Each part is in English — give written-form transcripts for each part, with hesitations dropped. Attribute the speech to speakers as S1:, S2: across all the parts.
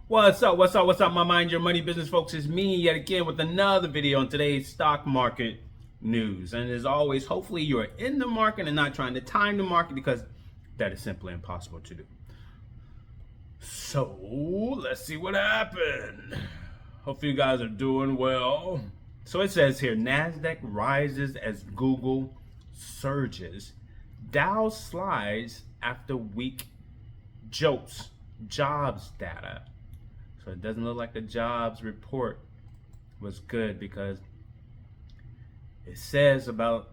S1: What's up, my Mind Your Money business folks? It's me yet again with another video on today's stock market news. And as always, hopefully you are in the market and not trying to time the market because that is simply impossible to do. So let's see what happened. Hopefully you guys are doing well. So it says here, NASDAQ rises as Google surges. Dow slides after weak JOLTS jobs data. So it doesn't look like the jobs report was good because it says about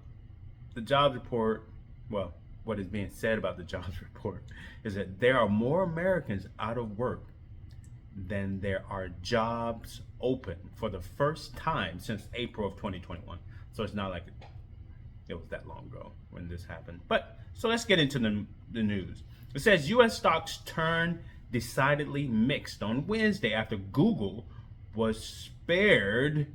S1: the jobs report, well, what is being said about the jobs report is that there are more Americans out of work than there are jobs open for the first time since April of 2021. So it's not like it was that long ago when this happened. But so let's get into the news. It says U.S. stocks turned decidedly mixed on Wednesday after Google was spared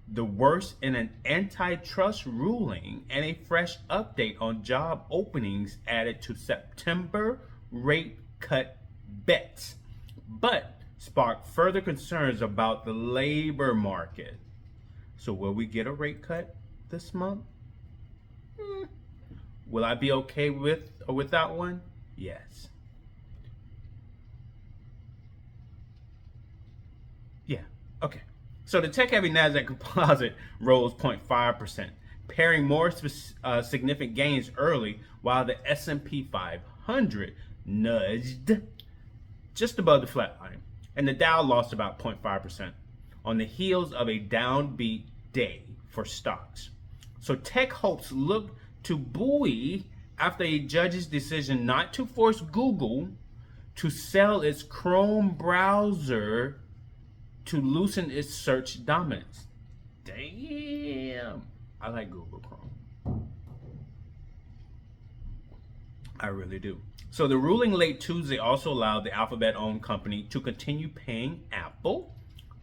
S1: the worst in an antitrust ruling and a fresh update on job openings added to September rate cut bets, but sparked further concerns about the labor market. So will we get a rate cut this month? Will I be okay with or without one? Yes. Yeah, okay. So the tech-heavy NASDAQ composite rose 0.5%, pairing more significant gains early, while the S&P 500 nudged just above the flat line, and the Dow lost about 0.5% on the heels of a downbeat day for stocks. So tech hopes look to buoy after a judge's decision not to force Google to sell its Chrome browser to loosen its search dominance. Damn. I like Google Chrome. I really do. So the ruling late Tuesday also allowed the Alphabet-owned company to continue paying Apple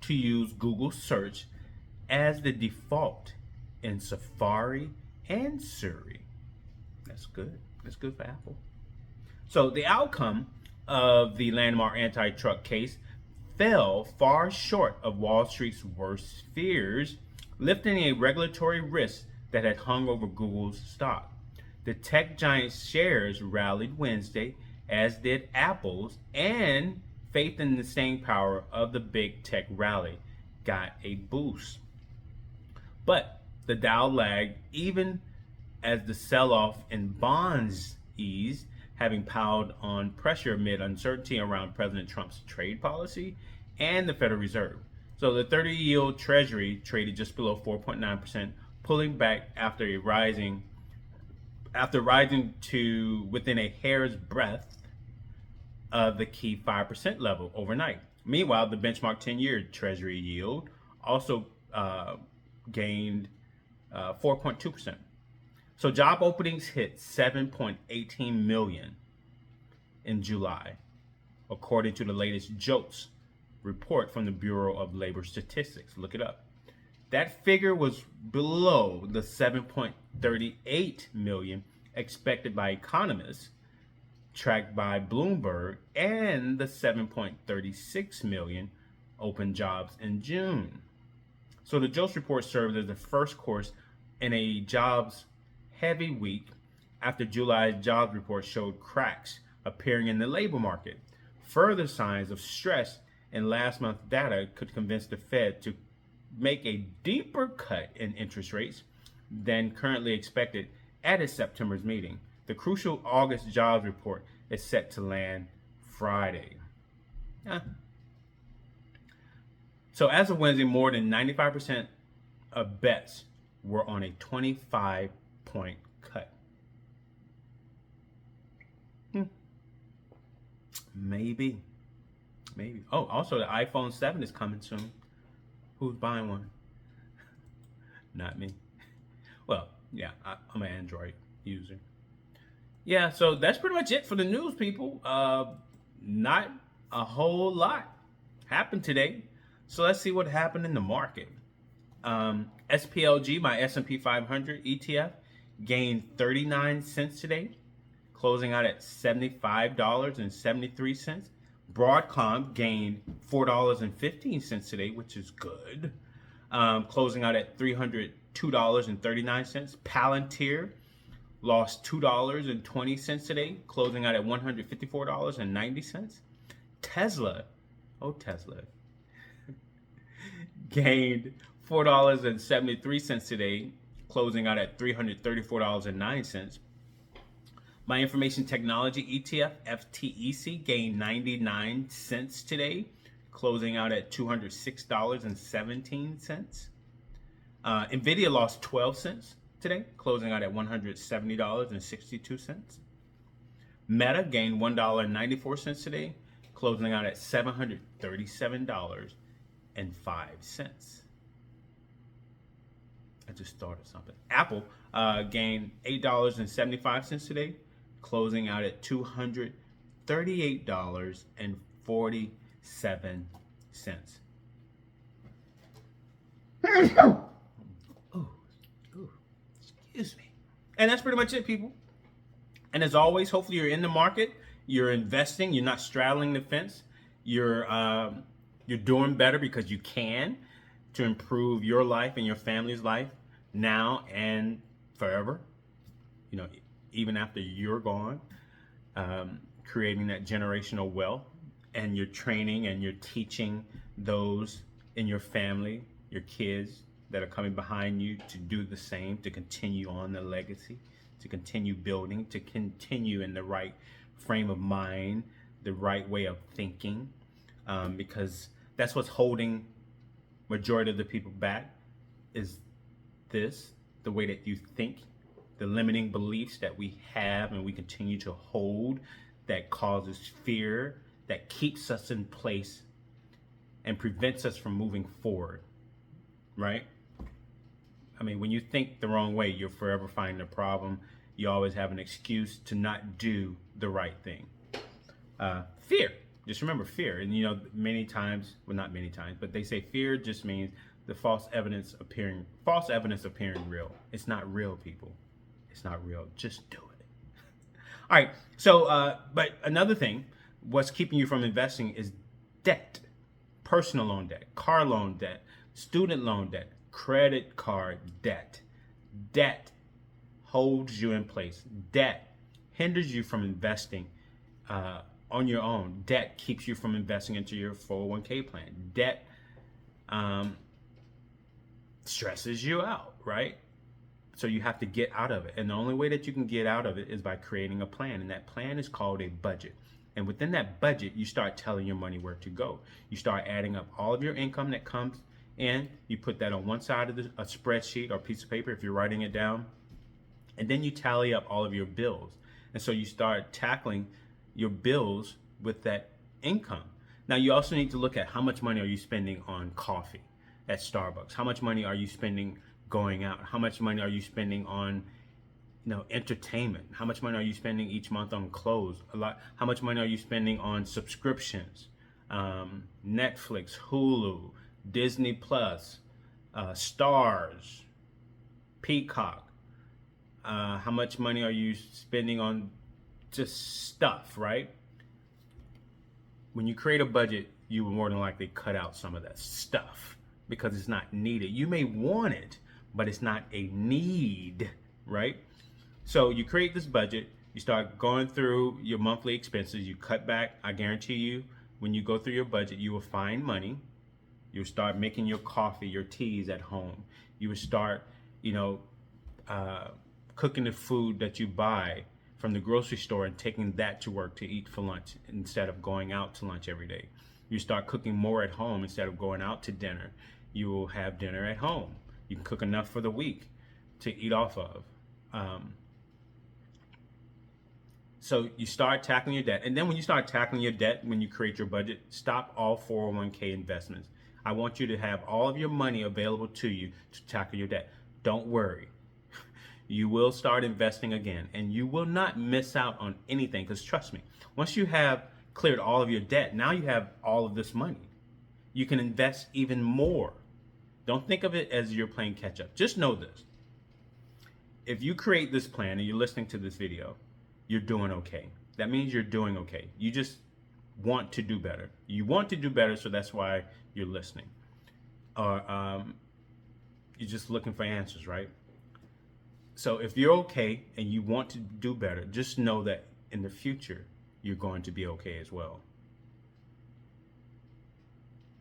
S1: to use Google Search as the default in Safari and Siri. That's good. That's good for Apple. So the outcome of the landmark antitrust case fell far short of Wall Street's worst fears, lifting a regulatory risk that had hung over Google's stock. The tech giant's shares rallied Wednesday, as did Apple's, and faith in the staying power of the big tech rally got a boost. But the Dow lagged even as the sell-off in bonds eased, having piled on pressure amid uncertainty around President Trump's trade policy and the Federal Reserve. So the 30-year Treasury traded just below 4.9%, pulling back after rising to within a hair's breadth of the key 5% level overnight. Meanwhile, the benchmark 10-year Treasury yield also gained 4.2%. So job openings hit 7.18 million in July, according to the latest JOLTS report from the Bureau of Labor Statistics. Look it up. That figure was below the 7.38 million expected by economists, tracked by Bloomberg, and the 7.36 million open jobs in June. So the JOLTS report served as the first course in a jobs heavy week after July's jobs report showed cracks appearing in the labor market. Further signs of stress in last month's data could convince the Fed to make a deeper cut in interest rates than currently expected at its September's meeting. The crucial August jobs report is set to land Friday. So as of Wednesday, more than 95% of bets were on a 25-point cut. Maybe. Oh, also the iPhone 7 is coming soon. Who's buying one? Not me. Well, yeah, I'm an Android user. Yeah, so that's pretty much it for the news, people. Not a whole lot happened today. So let's see what happened in the market. SPLG, my S&P 500 ETF, gained 39 cents today, closing out at $75.73. Broadcom gained $4.15 today, which is good, closing out at $302.39. Palantir lost $2.20 today, closing out at $154.90. Tesla, Tesla, gained $4.73 today, closing out at $334.09. My information technology ETF, FTEC, gained 99 cents today, closing out at $206.17. Nvidia lost 12 cents today, closing out at $170.62. Meta gained $1.94 today, closing out at $737.05. I just thought of something. Apple gained $8.75 today, closing out at $238.47. Excuse me. And that's pretty much it, people. And as always, hopefully you're in the market, you're investing, you're not straddling the fence, you're doing better because you can, to improve your life and your family's life now and forever. You know, even after you're gone, creating that generational wealth, and you're training and you're teaching those in your family, your kids that are coming behind you, to do the same, to continue on the legacy, to continue building, to continue in the right frame of mind, the right way of thinking, because that's what's holding majority of the people back, is the way that you think, the limiting beliefs that we have and we continue to hold, that causes fear, that keeps us in place and prevents us from moving forward, right? I mean, when you think the wrong way, you'll forever find a problem. You always have an excuse to not do the right thing. Fear. Just remember fear. And you know, many times, well, not many times, but they say fear just means the false evidence appearing real. It's not real, people. It's not real. Just do it. All right. So, but another thing, what's keeping you from investing is debt. Personal loan debt, car loan debt, student loan debt, credit card debt. Debt holds you in place. Debt hinders you from investing on your own. Debt keeps you from investing into your 401k plan. Debt stresses you out, right? So you have to get out of it. And the only way that you can get out of it is by creating a plan. And that plan is called a budget. And within that budget, you start telling your money where to go. You start adding up all of your income that comes in. You put that on one side of a spreadsheet or piece of paper if you're writing it down. And then you tally up all of your bills. And so you start tackling your bills with that income. Now, you also need to look at how much money are you spending on coffee at Starbucks? How much money are you spending going out? How much money are you spending on, entertainment? How much money are you spending each month on clothes? A lot. How much money are you spending on subscriptions? Netflix, Hulu, Disney Plus, Stars, Peacock. How much money are you spending on just stuff, right? When you create a budget, you will more than likely cut out some of that stuff because it's not needed. You may want it, but it's not a need, right? So you create this budget, you start going through your monthly expenses, you cut back. I guarantee you, when you go through your budget, you will find money. You'll start making your coffee, your teas at home. You will start, cooking the food that you buy from the grocery store and taking that to work to eat for lunch instead of going out to lunch every day. You start cooking more at home instead of going out to dinner. You will have dinner at home. You can cook enough for the week to eat off of. So you start tackling your debt. And then when you start tackling your debt, when you create your budget, stop all 401k investments. I want you to have all of your money available to you to tackle your debt. Don't worry. You will start investing again, and you will not miss out on anything, because trust me, once you have cleared all of your debt, now you have all of this money. You can invest even more. Don't think of it as you're playing catch up. Just know this. If you create this plan and you're listening to this video, you're doing okay. That means you're doing okay. You just want to do better. You want to do better, so that's why you're listening. Or you're just looking for answers, right? So if you're okay and you want to do better, just know that in the future, you're going to be okay as well.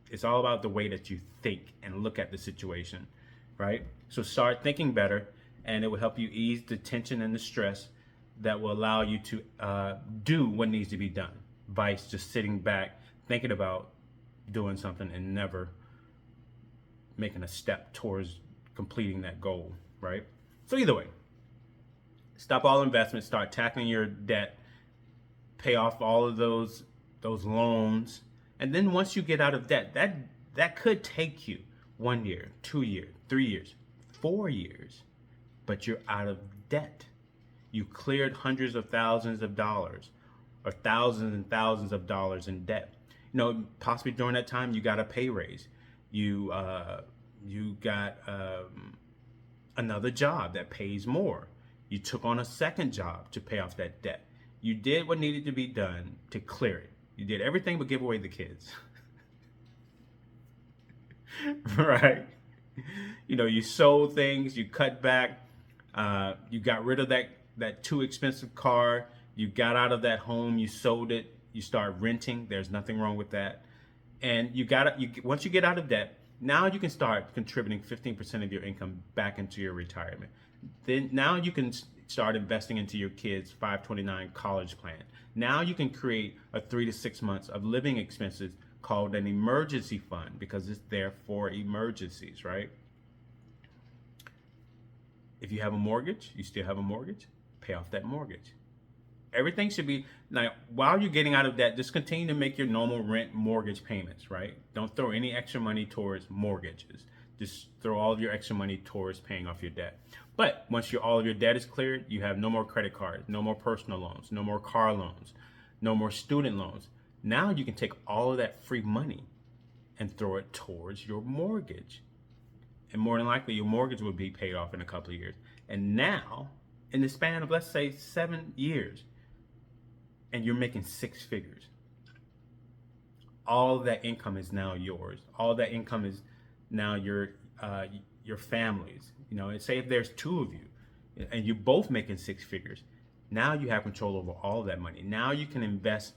S1: It's all about the way that you think and look at the situation, right? So start thinking better, and it will help you ease the tension and the stress that will allow you to do what needs to be done. Vice just sitting back, thinking about doing something and never making a step towards completing that goal, right? So either way, stop all investments, start tackling your debt, pay off all of those loans. And then once you get out of debt, that could take you 1 year, 2 years, 3 years, 4 years, but you're out of debt. You cleared hundreds of thousands of dollars or thousands and thousands of dollars in debt. You know, possibly during that time, you got a pay raise. You got another job that pays more. You took on a second job to pay off that debt. You did what needed to be done to clear it. You did everything but give away the kids. Right? You know, you sold things, you cut back, you got rid of that too expensive car, you got out of that home, you sold it, you start renting. There's nothing wrong with that. And once you get out of debt, now you can start contributing 15% of your income back into your retirement. Then now you can start investing into your kids' 529 college plan. Now you can create a 3 to 6 months of living expenses called an emergency fund, because it's there for emergencies, right? If you have a mortgage, you still have a mortgage, pay off that mortgage. Everything should be, now while you're getting out of debt, just continue to make your normal rent mortgage payments, right? Don't throw any extra money towards mortgages. Just throw all of your extra money towards paying off your debt. But once all of your debt is cleared, you have no more credit cards, no more personal loans, no more car loans, no more student loans. Now you can take all of that free money and throw it towards your mortgage. And more than likely, your mortgage will be paid off in a couple of years. And now, in the span of, let's say, 7 years, and you're making 6 figures, all that income is now yours. All that income is now your family's. You know, and say if there's 2 of you, and you're both making 6 figures, now you have control over all of that money. Now you can invest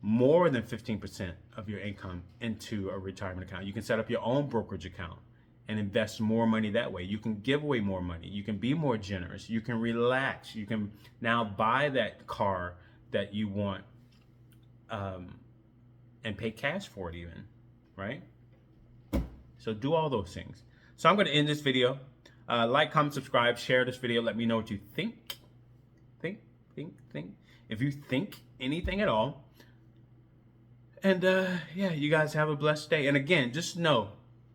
S1: more than 15% of your income into a retirement account. You can set up your own brokerage account and invest more money that way. You can give away more money. You can be more generous. You can relax. You can now buy that car that you want and pay cash for it even, right? So do all those things. So I'm going to end this video. Like, comment, subscribe, share this video. Let me know what you think. Think. If you think anything at all. And yeah, you guys have a blessed day. And again, just know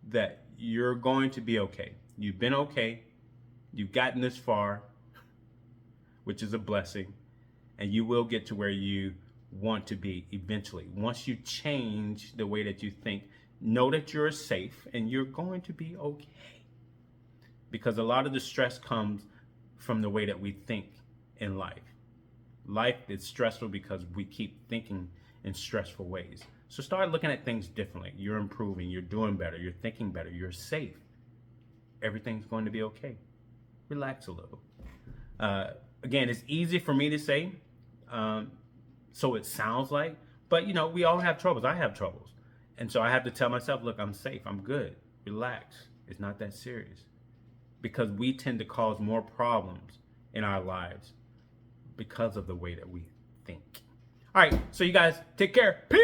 S1: that you're going to be okay. You've been okay. You've gotten this far, which is a blessing. And you will get to where you want to be eventually. Once you change the way that you think, know that you're safe and you're going to be okay. Because a lot of the stress comes from the way that we think in life. Life is stressful because we keep thinking in stressful ways. So start looking at things differently. You're improving, you're doing better, you're thinking better, you're safe. Everything's going to be okay. Relax a little. Again, it's easy for me to say, so it sounds like, but you know, we all have troubles. I have troubles. And so I have to tell myself, look, I'm safe, I'm good, relax. It's not that serious. Because we tend to cause more problems in our lives because of the way that we think. All right, so you guys take care. Peace.